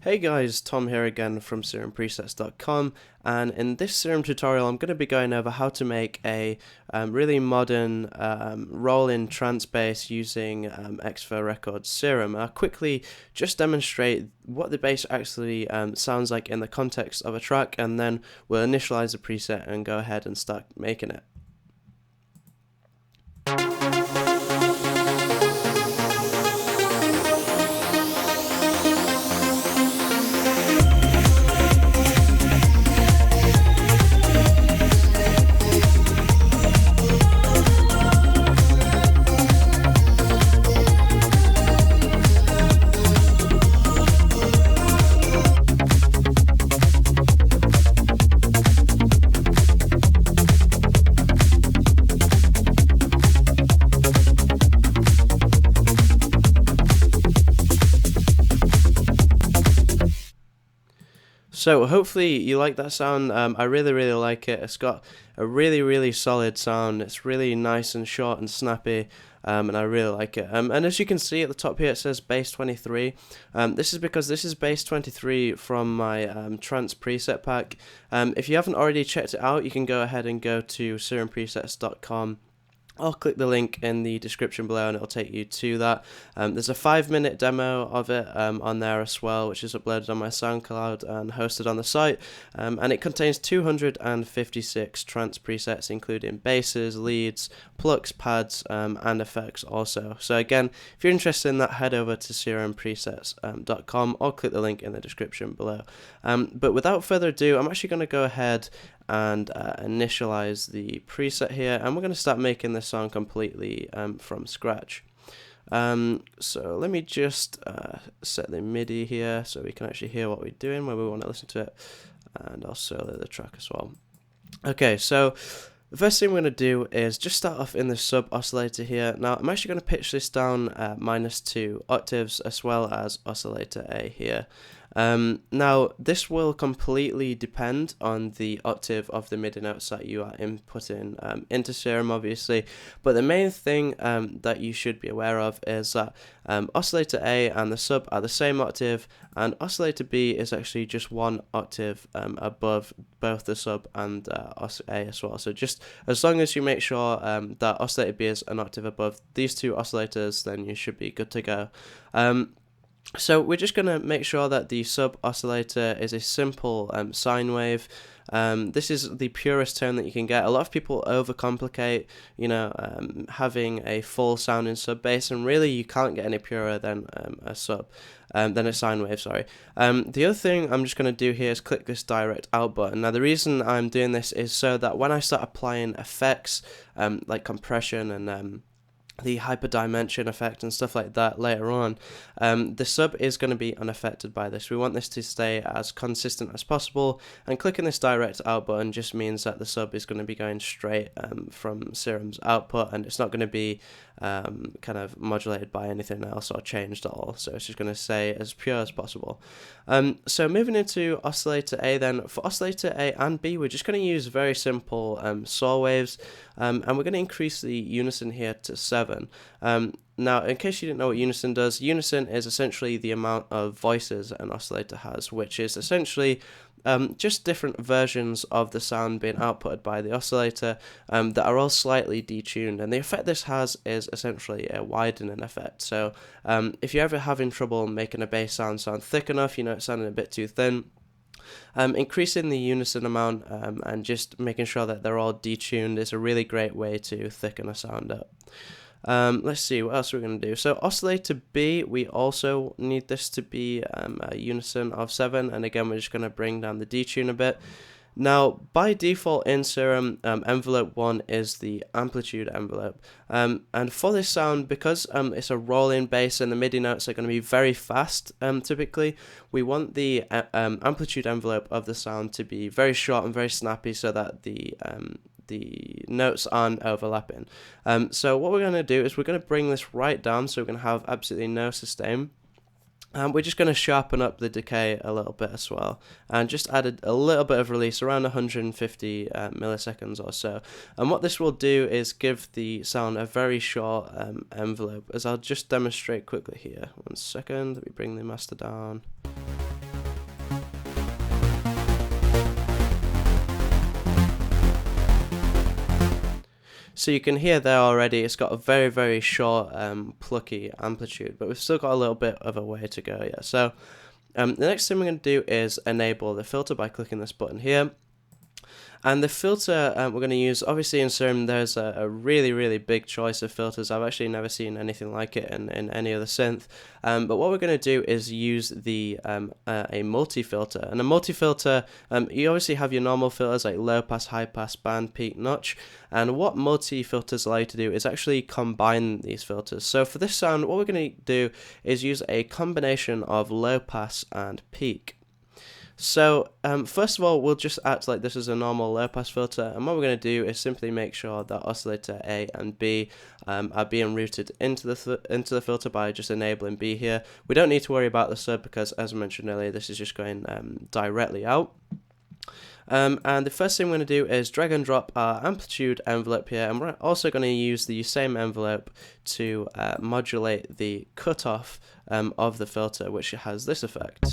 Hey guys, Tom here again from SerumPresets.com, and in this Serum tutorial I'm going to be going over how to make a really modern roll-in trance bass using X4 Records Serum. I'll quickly just demonstrate what the bass actually sounds like in the context of a track, and then we'll initialize the preset and go ahead and start making it. So hopefully you like that sound. I really like it. It's got a really solid sound. It's really nice and short and snappy, and I really like it. And as you can see at the top here, it says bass 23. This is because this is bass 23 from my Trance preset pack. If you haven't already checked it out, you can go ahead and go to SerumPresets.com. I'll click the link in the description below and it'll take you to that. There's a 5-minute demo of it on there as well, which is uploaded on my SoundCloud and hosted on the site. And it contains 256 trance presets, including basses, leads, plucks, pads, and effects also. So again, if you're interested in that, head over to SerumPresets.com or click the link in the description below. But without further ado, I'm actually going to go ahead and initialize the preset here, and we're going to start making this song completely from scratch. So let me just set the MIDI here so we can actually hear what we're doing when we want to listen to it, and I'll solo the track as well. Okay, so the first thing we're going to do is just start off in the sub oscillator here. Now I'm actually going to pitch this down -2 octaves as well as oscillator A here. Now this will completely depend on the octave of the MIDI notes that you are inputting into Serum, obviously, but the main thing that you should be aware of is that oscillator A and the sub are the same octave, and oscillator B is actually just 1 octave above both the sub and A as well. So just as long as you make sure that oscillator B is an octave above these two oscillators, then you should be good to go. So we're just going to make sure that the sub oscillator is a simple sine wave. This is the purest tone that you can get. A lot of people overcomplicate, having a full sounding sub bass, and really you can't get any purer than a sine wave, sorry. The other thing I'm just going to do here is click this direct out button. Now the reason I'm doing this is so that when I start applying effects like compression and the hyperdimension effect and stuff like that later on, the sub is going to be unaffected by this. We want this to stay as consistent as possible, and clicking this direct out button just means that the sub is going to be going straight from Serum's output, and it's not going to be kind of modulated by anything else or changed at all. So it's just going to stay as pure as possible. So moving into oscillator A then, for oscillator A and B we're just going to use very simple saw waves, and we're going to increase the unison here to 7. Now, in case you didn't know what unison does, unison is essentially the amount of voices an oscillator has, which is essentially just different versions of the sound being outputted by the oscillator that are all slightly detuned, and the effect this has is essentially a widening effect. So if you're ever having trouble making a bass sound thick enough, it's sounding a bit too thin, increasing the unison amount and just making sure that they're all detuned is a really great way to thicken a sound up. Let's see what else we're going to do. So oscillator B, we also need this to be a unison of 7, and again we're just going to bring down the detune a bit. Now by default in Serum, envelope 1 is the amplitude envelope, and for this sound, because it's a rolling bass and the MIDI notes are going to be very fast typically, we want the amplitude envelope of the sound to be very short and very snappy so that the notes aren't overlapping. So what we're going to do is we're going to bring this right down, so we're going to have absolutely no sustain. We're just going to sharpen up the decay a little bit as well, and just added a little bit of release, around 150 milliseconds or so. And what this will do is give the sound a very short envelope, as I'll just demonstrate quickly here. 1 second, let me bring the master down. So you can hear there already it's got a very, very short plucky amplitude, but we've still got a little bit of a way to go. Yeah. So the next thing we're going to do is enable the filter by clicking this button here. And the filter we're going to use, obviously in Serum there's a really, really big choice of filters. I've actually never seen anything like it in any other synth. But what we're going to do is use the a multi-filter. And a multi-filter, you obviously have your normal filters like low pass, high pass, band, peak, notch. And what multi-filters allow you to do is actually combine these filters. So for this sound, what we're going to do is use a combination of low pass and peak. So first of all, we'll just act like this is a normal low pass filter, and what we're going to do is simply make sure that oscillator A and B are being routed into the filter by just enabling B here. We don't need to worry about the sub because, as I mentioned earlier, this is just going directly out. And the first thing we're going to do is drag and drop our amplitude envelope here, and we're also going to use the same envelope to modulate the cutoff of the filter, which has this effect.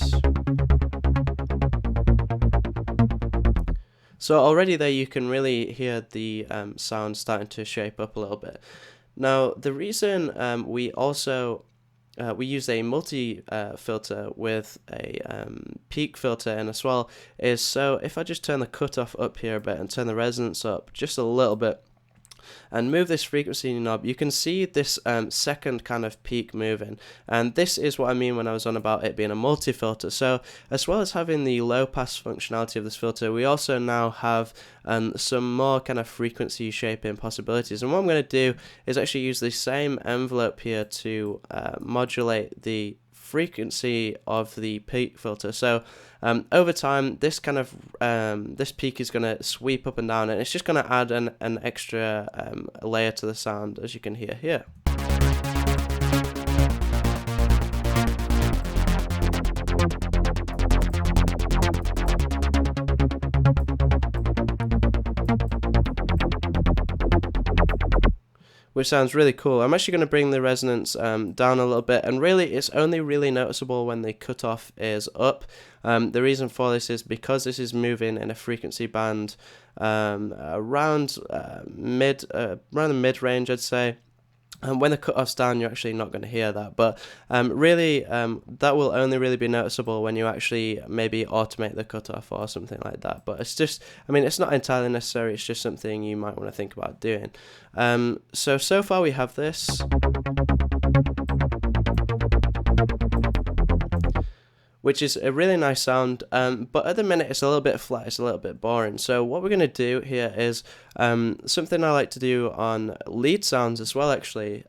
So already there you can really hear the sound starting to shape up a little bit. Now the reason we also we use a multi filter with a peak filter in as well is so if I just turn the cutoff up here a bit and turn the resonance up just a little bit and move this frequency knob, you can see this second kind of peak moving, and this is what I mean when I was on about it being a multi-filter. So as well as having the low pass functionality of this filter, we also now have some more kind of frequency shaping possibilities, and what I'm going to do is actually use the same envelope here to modulate the frequency of the peak filter. So over time this kind of this peak is going to sweep up and down, and it's just going to add an extra layer to the sound, as you can hear here. Which sounds really cool. I'm actually going to bring the resonance down a little bit, and really it's only really noticeable when the cutoff is up. The reason for this is because this is moving in a frequency band around the mid range, I'd say. And when the cutoff's down, you're actually not going to hear that, but really that will only really be noticeable when you actually maybe automate the cutoff or something like that. But it's just, I mean, it's not entirely necessary, it's just something you might want to think about doing. So far we have this. Which is a really nice sound, but at the minute it's a little bit flat, it's a little bit boring. So what we're going to do here is something I like to do on lead sounds as well, actually,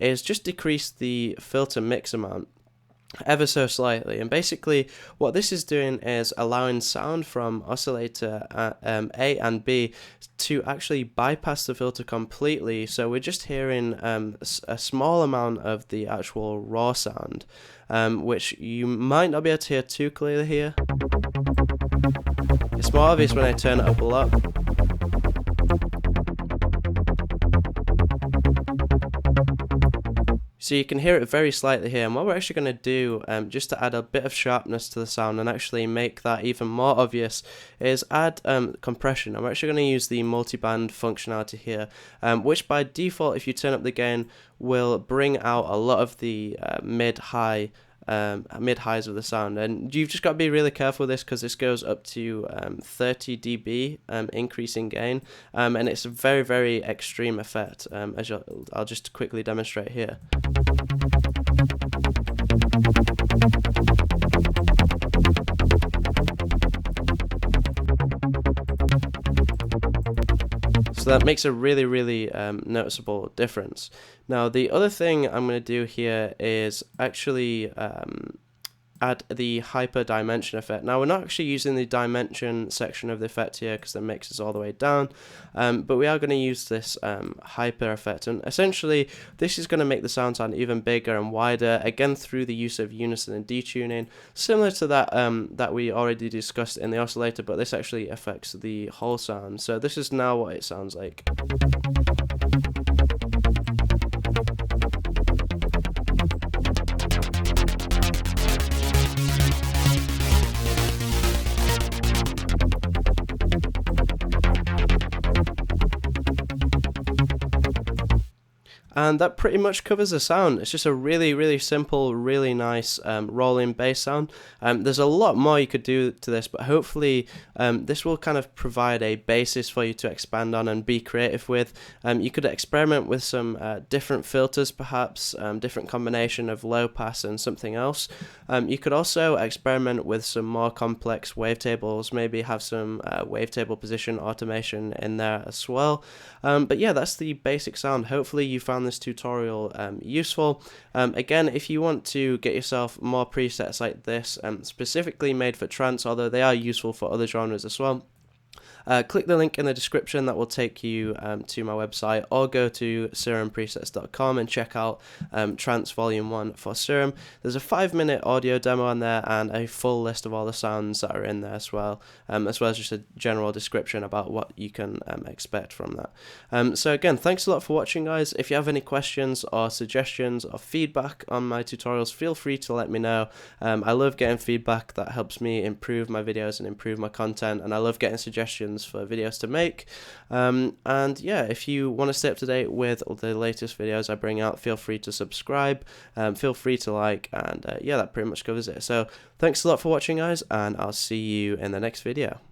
is just decrease the filter mix amount ever so slightly. And basically what this is doing is allowing sound from oscillator A and B to actually bypass the filter completely, so we're just hearing a small amount of the actual raw sound, which you might not be able to hear too clearly here. It's more obvious when I turn it up a lot. So you can hear it very slightly here, and what we're actually going to do, just to add a bit of sharpness to the sound and actually make that even more obvious, is add compression. I'm actually going to use the multi-band functionality here, which by default, if you turn up the gain, will bring out a lot of the mid-highs of the sound. And you've just got to be really careful with this because this goes up to 30 dB increasing gain, and it's a very, very extreme effect, as I'll just quickly demonstrate here. So that makes a really, really noticeable difference. Now the other thing I'm going to do here is actually add the hyper dimension effect. Now we're not actually using the dimension section of the effect here because the mix is all the way down, but we are going to use this hyper effect, and essentially this is going to make the sound even bigger and wider, again through the use of unison and detuning, similar to that that we already discussed in the oscillator, but this actually affects the whole sound. So this is now what it sounds like. And that pretty much covers the sound. It's just a really simple, really nice rolling bass sound. There's a lot more you could do to this, but hopefully this will kind of provide a basis for you to expand on and be creative with. You could experiment with some different filters, perhaps different combination of low pass and something else. You could also experiment with some more complex wavetables, maybe have some wavetable position automation in there as well. But yeah, that's the basic sound. Hopefully you found this tutorial useful. Again, if you want to get yourself more presets like this, specifically made for trance, although they are useful for other genres as well, click the link in the description that will take you to my website, or go to SerumPresets.com and check out Trance Volume 1 for Serum. There's a 5-minute audio demo on there and a full list of all the sounds that are in there as well as just a general description about what you can expect from that. So again, thanks a lot for watching, guys. If you have any questions or suggestions or feedback on my tutorials, feel free to let me know. I love getting feedback. That helps me improve my videos and improve my content, and I love getting suggestions for videos to make. And yeah, if you want to stay up to date with the latest videos I bring out, feel free to subscribe, feel free to like, and yeah, that pretty much covers it. So thanks a lot for watching, guys, and I'll see you in the next video.